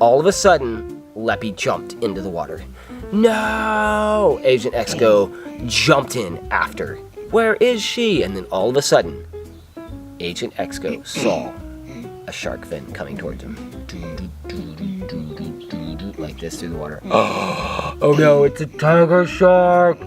All of a sudden, Leppy jumped into the water. No! Agent Exco jumped in after. Where is she? And then all of a sudden, Agent Exco saw a shark fin coming towards him. Like this through the water. Oh no, it's a tiger shark!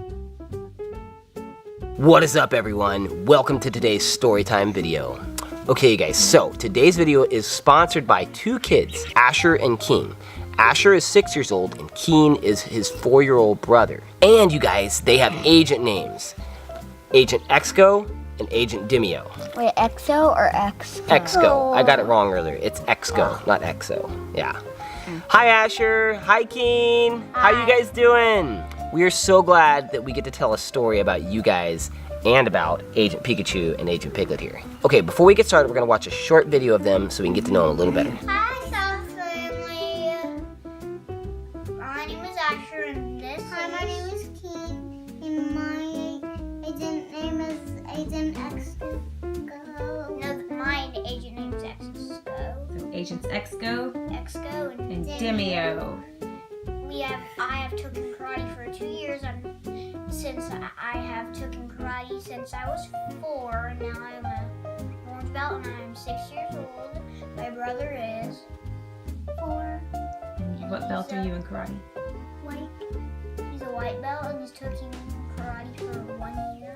What is up, everyone? Welcome to today's storytime video. Okay, you guys, so today's video is sponsored by two kids, Asher and Keen. Asher is 6 years old and Keen is his 4-year-old brother. And you guys, they have agent names. Agent Exco and Agent Dimio. Wait, Exo or Exco? Exco. I got it wrong earlier. It's Exco, not Exo. Yeah. Hi, Asher. Hi, Keen. How you guys doing? We are so glad that we get to tell a story about you guys and about Agent Pikachu and Agent Piglet here. Okay, before we get started, we're going to watch a short video of them so we can get to know them a little better. Hi, South Family. My name is Asher and this Hi, my name is Keen. And my agent name is Agent Exco. No, my agent name is Exco. So Agents Exco Exco and Dimio. I have taken karate for 2 years since I have taken karate since I was 4, and now I'm a orange belt and I'm 6 years old. My brother is 4. And what belt are you in karate? White. He's a white belt and he's taking karate for 1 year.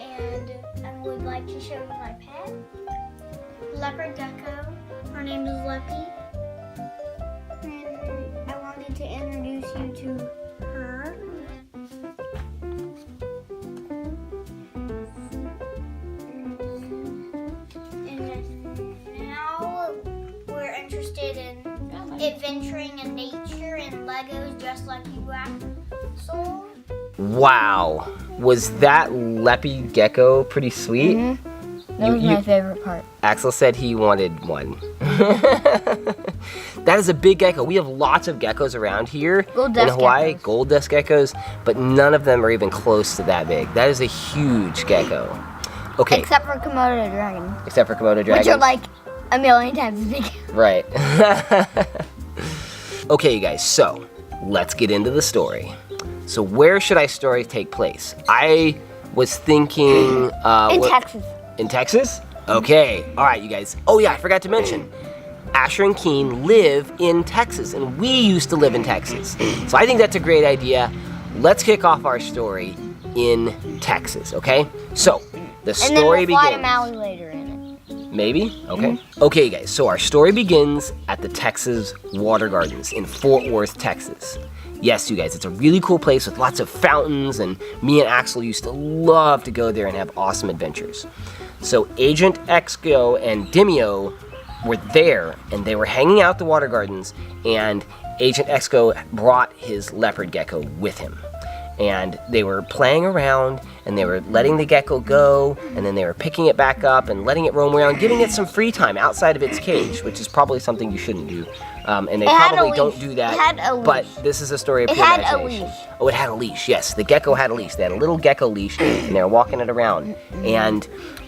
And I would like to show you my pet, leopard gecko. Her name is Leppy. And I wanted to introduce you to her. And now we're interested in adventuring in nature and Legos just like you, Axel. Wow. Was that Leppy gecko pretty sweet? Mm-hmm. That was my favorite part. Axel said he wanted one. That is a big gecko. We have lots of geckos around here in Hawaii, gold dust geckos, but none of them are even close to that big. That is a huge gecko. Okay. Except for Komodo dragon. Except for Komodo dragons. Which are like a million times as big. Right. Okay, you guys, so let's get into the story. So where should our story take place? I was thinking... in Texas. In Texas? Okay. All right, you guys. Oh, yeah, I forgot to mention. Asher and Keen live in Texas, and we used to live in Texas. So I think that's a great idea. Let's kick off our story in Texas, okay? So, the story begins... And then we'll fly to Maui later in it. Maybe? Okay. Okay, guys, so our story begins at the Texas Water Gardens in Fort Worth, Texas. Yes, you guys, it's a really cool place with lots of fountains, and me and Axel used to love to go there and have awesome adventures. So Agent Exco and Dimio were there, and they were hanging out at the water gardens, and Agent Exco brought his leopard gecko with him. And they were playing around, and they were letting the gecko go, and then they were picking it back up and letting it roam around, giving it some free time outside of its cage, which is probably something you shouldn't do. And they probably don't do that, but this is a story of pure imagination. It had a leash. Oh, it had a leash, yes. The gecko had a leash. They had a little gecko leash, and they were walking it around. And,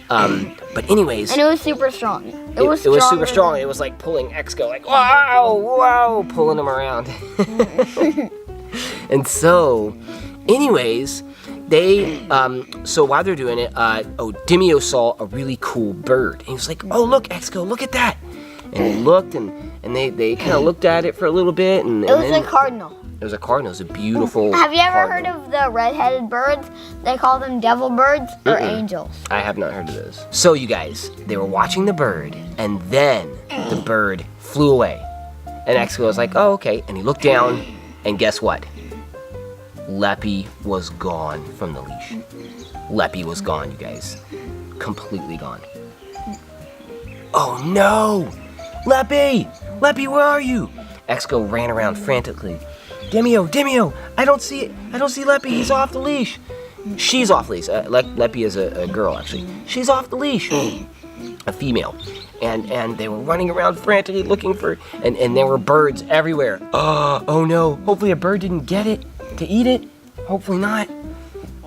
but anyways... And it was super strong. It was super strong. It was like pulling Exco, like, wow, wow, pulling him around. And so, anyways, they, so while they're doing it, Dimio saw a really cool bird. And he was like, oh, look, Exco, look at that. And he looked, and they kind of looked at it for a little bit. And it was a cardinal. It was a cardinal. It was a beautiful Have you ever cardinal. heard of the red-headed birds? They call them devil birds or angels. I have not heard of those. So, you guys, they were watching the bird, and then the bird flew away. And Exco was like, oh, okay. And he looked down, and guess what? Leppy was gone from the leash. Leppy was gone, you guys. Completely gone. Oh, no! Leppy! Leppy, where are you? Exco ran around frantically. Dimio, I don't see Leppy, he's off the leash. She's off the leash. Leppy is a girl, actually. She's off the leash. A female. And they were running around frantically looking for, and there were birds everywhere. Oh no, hopefully a bird didn't get it to eat it. Hopefully not.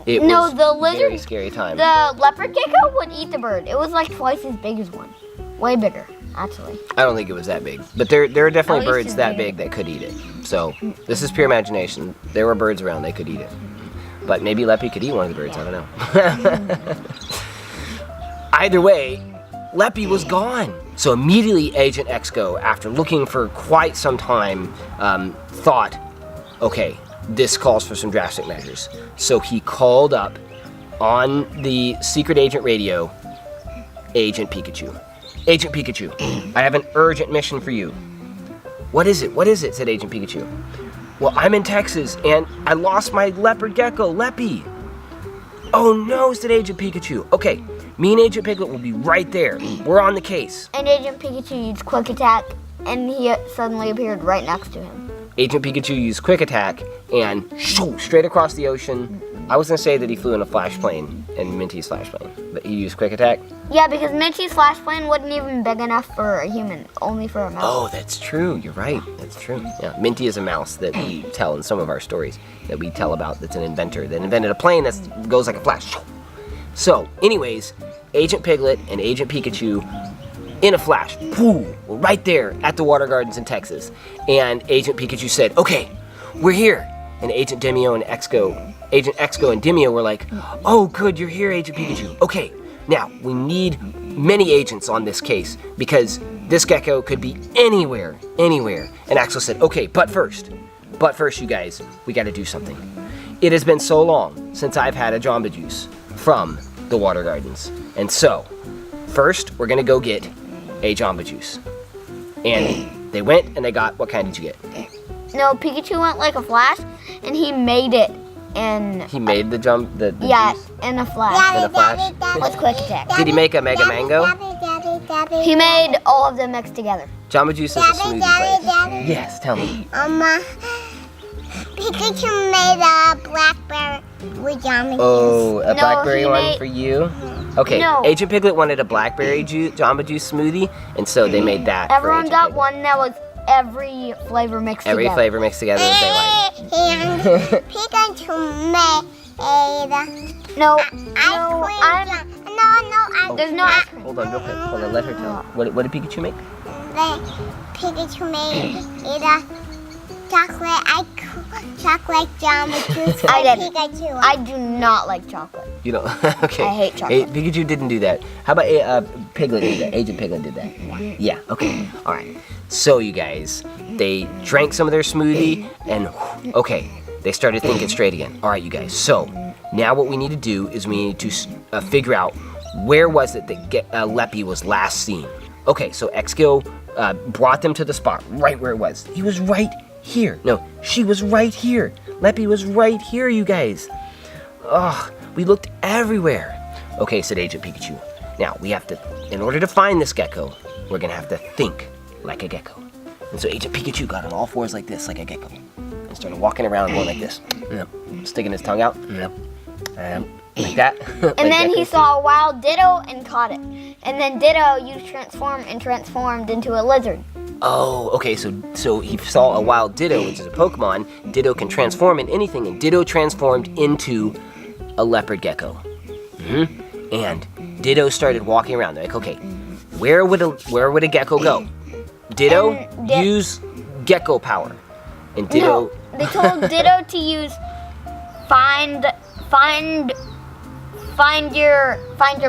It was the lizard, very scary time. The leopard gecko would eat the bird. It was like twice as big as one. Way bigger. actually. I don't think it was that big, but there are definitely At least birds it's that big. big that could eat it. So this is pure imagination. There were birds around that could eat it, but maybe Leppy could eat one of the birds. I don't know. Either way, Leppy was gone. So immediately Agent Exco, after looking for quite some time, thought, okay, this calls for some drastic measures. So he called up on the secret agent radio, Agent Pikachu. Agent Pikachu, I have an urgent mission for you. What is it? What is it? Said Agent Pikachu. Well, I'm in Texas and I lost my leopard gecko, Leppy. Oh no, said Agent Pikachu. Okay, me and Agent Piglet will be right there. We're on the case. And Agent Pikachu used Quick Attack, and he suddenly appeared right next to him. Agent Pikachu used Quick Attack and shoo, straight across the ocean. I was gonna say that he flew in a flash plane, in Minty's flash plane, but he used Quick Attack. Yeah, because Minty's flash plane wasn't even big enough for a human, only for a mouse. Oh, that's true. You're right. That's true. Yeah, Minty is a mouse that we tell in some of our stories that we tell about. That's an inventor that invented a plane that goes like a flash. So, anyways, Agent Piglet and Agent Pikachu, in a flash, were right there at the water gardens in Texas. And Agent Pikachu said, "Okay, we're here." And Agent Dimio and Agent Exco and Dimio were like, "Oh, good, you're here, Agent Pikachu. Okay, now we need many agents on this case because this gecko could be anywhere. And Axel said, "Okay, but first, you guys, we got to do something. It has been so long since I've had a Jamba Juice from the water gardens, and so first we're gonna go get a Jamba Juice." And they went and they got. What kind did you get? No, Pikachu went like a flash, and he made it in... He made the juice. in a flash. In a flash? With Quick Attack. Did he make a Mega Mango? He made all of them mix together. Jamba Juice is a smoothie place. Yes, tell me. Pikachu made a blackberry with Jamba Juice. Oh, a No, blackberry he one made- for you? Okay, No. Agent Piglet wanted a blackberry Jamba Juice smoothie, and so they made that. for Everyone Agent got Piglet. one that was every flavor mixed Every together. flavor mixed together that they like. And Pikachu made No, ice cream. there's no ice cream. Hold on, real quick. Hold on, let her tell. What did Pikachu make? Pikachu made a chocolate Jamba Juice for I did. Pikachu. I do not like chocolate. You don't. Okay. I hate chocolate. Pikachu didn't do that. How about Piglet did that? Agent Piglet did that. Yeah. Okay. All right. So you guys, they drank some of their smoothie, and okay, they started thinking straight again. All right, you guys. So now what we need to do is we need to figure out where was it that Leppy was last seen. Okay. So Exco brought them to the spot right where it was. He was right here. No, she was right here. Leppy was right here, you guys. Ugh, we looked everywhere. Okay, said Agent Pikachu. Now, we have to, in order to find this gecko, we're gonna have to think like a gecko. And so Agent Pikachu got on all fours like this, like a gecko. And started walking around going like this. Yep. Sticking his tongue out. Yep. Like that. And then he saw a wild Ditto and caught it. And then Ditto used Transform and transformed into a lizard. Oh, okay, so he saw a wild Ditto, which is a Pokemon. Ditto can transform in anything, and Ditto transformed into a leopard gecko. And Ditto started walking around. They're like, okay, where would a gecko go? Ditto, use gecko power. And Ditto... No, they told Ditto to use find your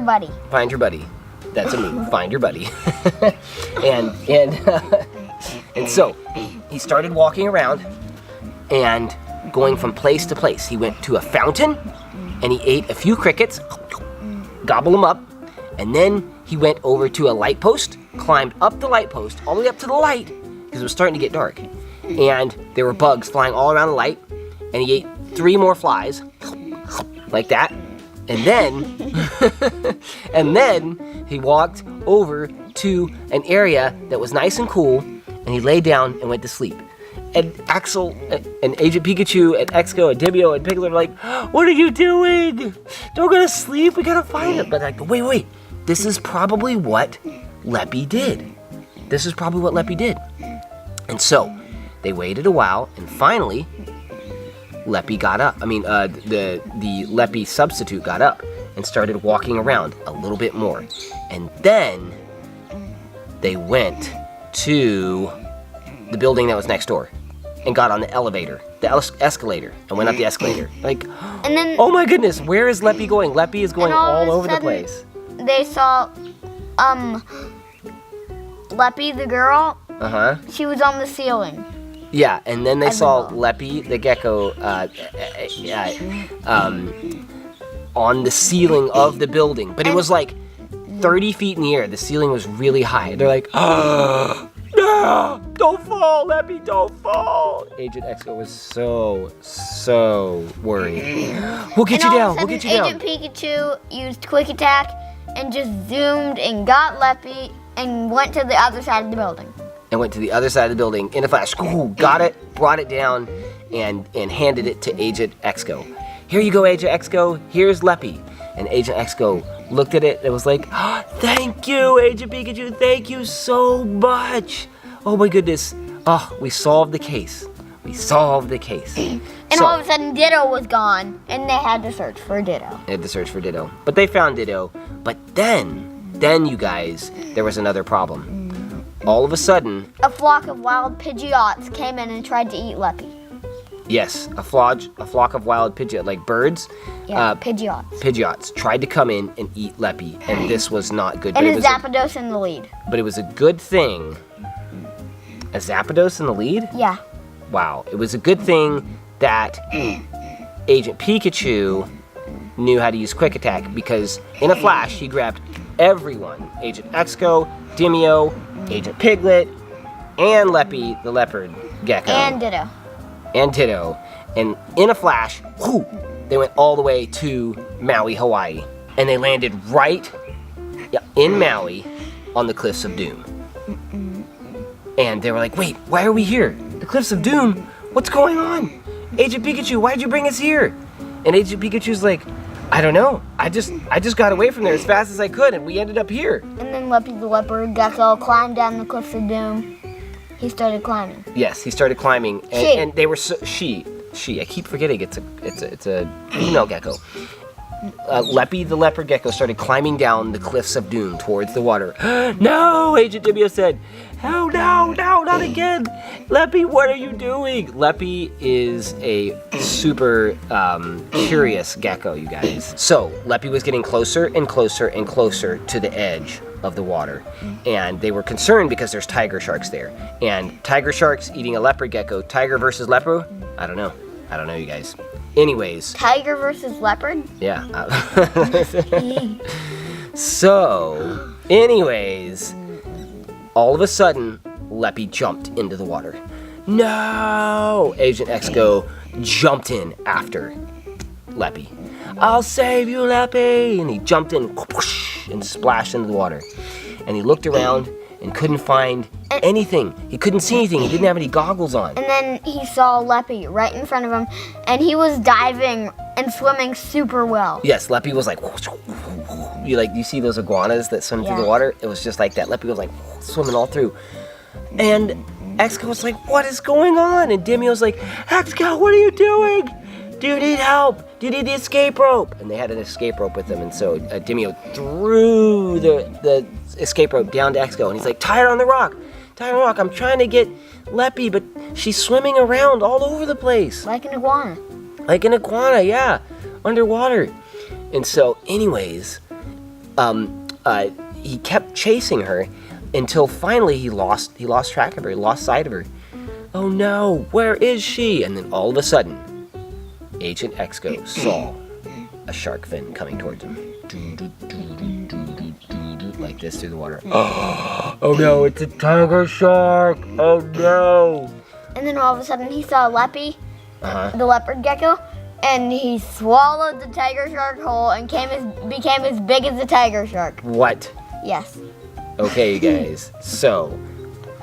buddy. Find your buddy. That's a move. Find your buddy. and so he started walking around and going from place to place. He went to a fountain and he ate a few crickets, gobbled them up, and then he went over to a light post, climbed up the light post, all the way up to the light, because it was starting to get dark. And there were bugs flying all around the light, and he ate 3 more flies, like that. And then he walked over to an area that was nice and cool, and he lay down and went to sleep. And Axel and Agent Pikachu and Exco and Dimio and Piglet are like, "What are you doing? Don't go to sleep. We gotta find him." But like, wait. This is probably what Leppy did. And so they waited a while, and finally, Leppy got up. The Leppy substitute got up and started walking around a little bit more. And then they went to the building that was next door and got on the elevator, the escalator, and went up the escalator. Like, And then oh my goodness, where is Leppy going? Leppy is going And all all of a over the sudden- place. they saw Leppy the girl. Uh-huh. She was on the ceiling. Yeah, and then they As saw well. Leppy the gecko on the ceiling of the building. But it was like 30 feet in the air. The ceiling was really high. They're like, oh, no, don't fall, Leppy, don't fall. Agent Exco was so worried. We'll get you And all down, of a we'll get you sudden, down. Agent Pikachu used Quick Attack and just zoomed and got Leppy and went to the other side of the building. And went to the other side of the building in a flash. Ooh, got it, brought it down, and handed it to Agent Exco. Here you go, Agent Exco. Here's Leppy. And Agent Exco looked at it and was like, oh, thank you, Agent Pikachu. Thank you so much. Oh my goodness. Oh, we solved the case. We solved the case. And So- all of a sudden, Ditto was gone, and they had to search for Ditto. They had to search for Ditto. But they found Ditto. But then you guys, there was another problem. All of a sudden, A flock of wild Pidgeots came in and tried to eat Leppy. yes, a flock of wild Pidgeot, like birds, Yeah, Pidgeots. Pidgeots, tried to come in and eat Leppy, and this was not good. And But a Zapdos in the lead. but it was a good thing. A Zapdos in the lead? Yeah. Wow. It was a good thing that Agent Pikachu knew how to use Quick Attack, because in a flash, he grabbed everyone. Agent Exco, Dimio, Agent Piglet, and Leppy, the leopard gecko. And Ditto. And Ditto. And in a flash, whoo, they went all the way to Maui, Hawaii. And they landed right in Maui on the Cliffs of Doom. And they were like, wait, why are we here? The Cliffs of Doom? What's going on? Agent Pikachu, why'd you bring us here? And Agent Pikachu's like, I don't know. I just got away from there as fast as I could, and we ended up here. And then Leppy the leopard gecko climbed down the cliffs of doom. He started climbing. Yes, he started climbing, and, She. and they were she. I keep forgetting it's a female gecko. Leppy the leopard gecko started climbing down the cliffs of doom towards the water. No, Agent Dimio said. Oh no, not again. Leppy, what are you doing? Leppy is a super curious gecko, you guys. So Leppy was getting closer and closer and closer to the edge of the water, and they were concerned because there's tiger sharks there, and tiger sharks eating a leopard gecko. Tiger versus leopard? I don't know, you guys. Anyways, Tiger versus leopard? yeah. So, anyways, all of a sudden, Leppy jumped into the water. No! Agent Exco jumped in after Leppy. I'll save you, Leppy! And he jumped in whoosh, and splashed into the water. And he looked around and couldn't find anything. He couldn't see anything. He didn't have any goggles on. And then he saw Leppy right in front of him, and he was diving and swimming super well. Yes, Leppy was like, you see those iguanas that swim through the Yeah. water? It was just like that. Leppy was like swimming all through. And Exco was like, what is going on? And Dimio's like, Exco, what are you doing? Do you need help? Do you need the escape rope? And they had an escape rope with them, and so Dimio threw the escape rope down to Exco, and he's like, tie her on the rock. I'm trying to get Leppy, but she's swimming around all over the place. Like an iguana. Like an iguana, yeah, underwater. And so, anyways, he kept chasing her until finally he lost track of her, he lost sight of her. Oh no, where is she? And then all of a sudden, Agent Exco saw a shark fin coming towards him. Like this through the water. Oh no, it's a tiger shark! Oh no! And then all of a sudden he saw Leppy, Uh-huh. the leopard gecko, and he swallowed the tiger shark whole and became as big as the tiger shark. What? Yes. Okay, you guys. So,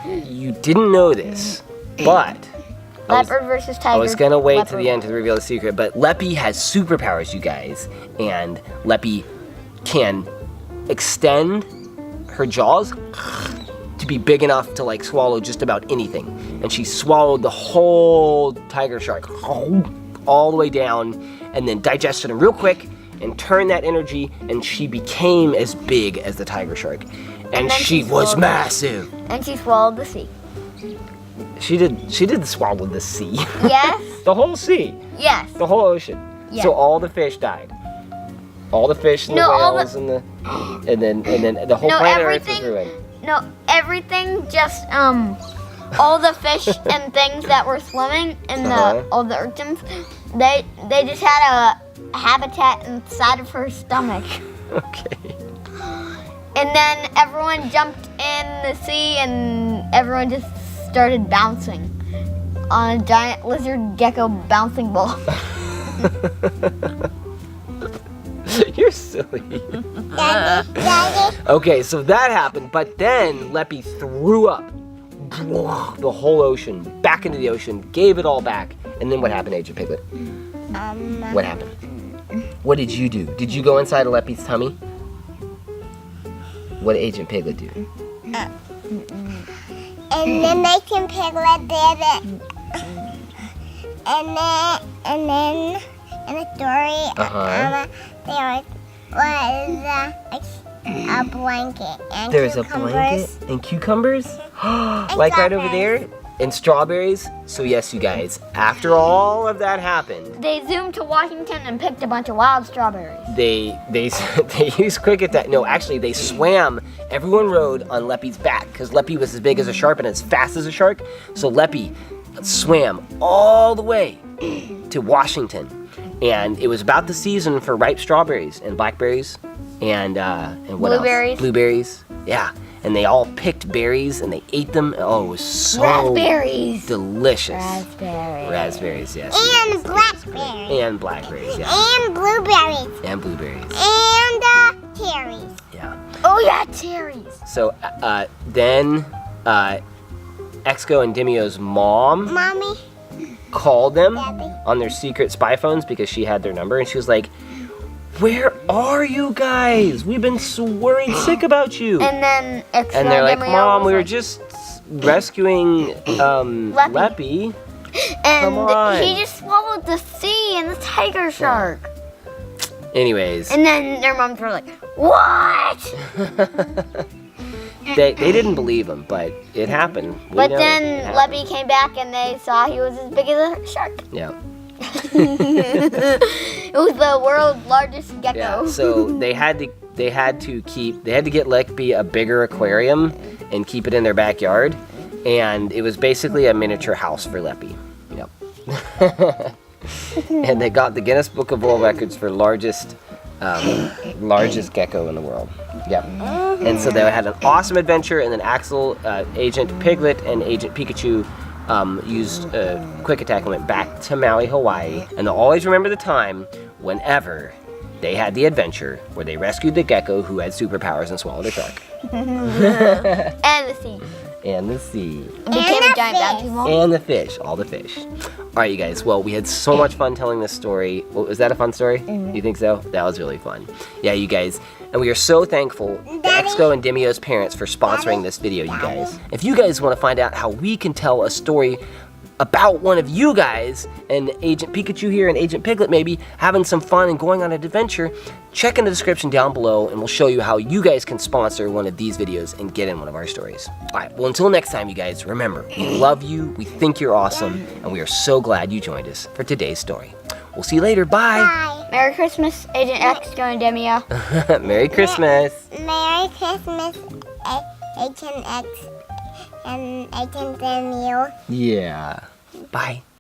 you didn't know this, but Leopard versus tiger. I was gonna wait to leopard. the end to reveal the secret, but Leppy has superpowers, you guys, and Leppy can extend her jaws to be big enough to like swallow just about anything, and she swallowed the whole tiger shark all the way down, and then digested him real quick and turned that energy, and she became as big as the tiger shark. And then she was swallowed- massive. And she swallowed the sea. She did swallow the sea. Yes. The whole sea. Yes. The whole ocean. Yeah. So all the fish died. All the fish and No, the all the- whales and then the whole No, planet Earth was everything- ruined. No, everything just all the fish and things that were swimming and all the urchins, they just had a habitat inside of her stomach. Okay. And then everyone jumped in the sea and everyone just started bouncing on a giant lizard gecko bouncing ball. You're silly. Daddy. Okay, so that happened, but then Leppy threw up the whole ocean back into the ocean, gave it all back, and then what happened, Agent Piglet? What happened? What did you do? Did you go inside of Leppy's tummy? What did Agent Piglet do? And then they can Piglet did it. And then in the story, there was a blanket and There's a cucumbers. blanket and cucumbers? Like right over there? And strawberries? So yes, you guys, after all of that happened, They zoomed to Washington and picked a bunch of wild strawberries. they used quick attack. No, actually, they swam. Everyone rode on Leppy's back because Leppy was as big as a shark and as fast as a shark. So Leppy swam all the way to Washington, and it was about the season for ripe strawberries and blackberries and what Blueberries. else? Blueberries. Yeah, and they all picked berries and they ate them. Oh, it was so Raspberries. delicious. Raspberries. Raspberries, yes. And blackberries. And blackberries, yeah. And blueberries. And blueberries. And cherries. Yeah. Oh yeah, cherries. So then Exco and Dimio's mom Mommy, called them Daddy. on their secret spy phones because she had their number, and she was like, "Where are you guys? We've been so worried sick about you." And then Exco And they're like, Dimio "Mom, was we were like- just rescuing Leppy." And come on. he just swallowed the sea and the tiger shark. Anyways, And then their moms were like, "What?" they didn't believe him, but it happened. We But know then it happened. Leppy came back and they saw he was as big as a shark. Yeah. It was the world's largest gecko. Yeah, so they had to get Leppy a bigger aquarium and keep it in their backyard, and it was basically a miniature house for Leppy. Yep. And they got the Guinness Book of World Records for largest gecko in the world. Yep. And so they had an awesome adventure, and then Axel, Agent Piglet, and Agent Pikachu used quick attack and went back to Maui, Hawaii. And they'll always remember the time whenever they had the adventure where they rescued the gecko who had superpowers and swallowed a shark. And the sea. And the sea. Became the a giant fish. bounty ball. And the fish. All the fish. All right, you guys. Well, we had so much fun telling this story. Well, was that a fun story? You think so? That was really fun. Yeah, you guys. And we are so thankful to Daddy. Exco and Dimio's parents for sponsoring this video, you guys. If you guys want to find out how we can tell a story about one of you guys and Agent Pikachu here and Agent Piglet maybe having some fun and going on an adventure, check in the description down below and we'll show you how you guys can sponsor one of these videos and get in one of our stories. All right, well, until next time, you guys, remember, we love you, we think you're awesome, and we are so glad you joined us for today's story. We'll see you later. Bye. bye. Merry Christmas, Agent Exco and Dimio. Merry Christmas. Merry Christmas, Agent X and Agent Daniel. Yeah. Bye.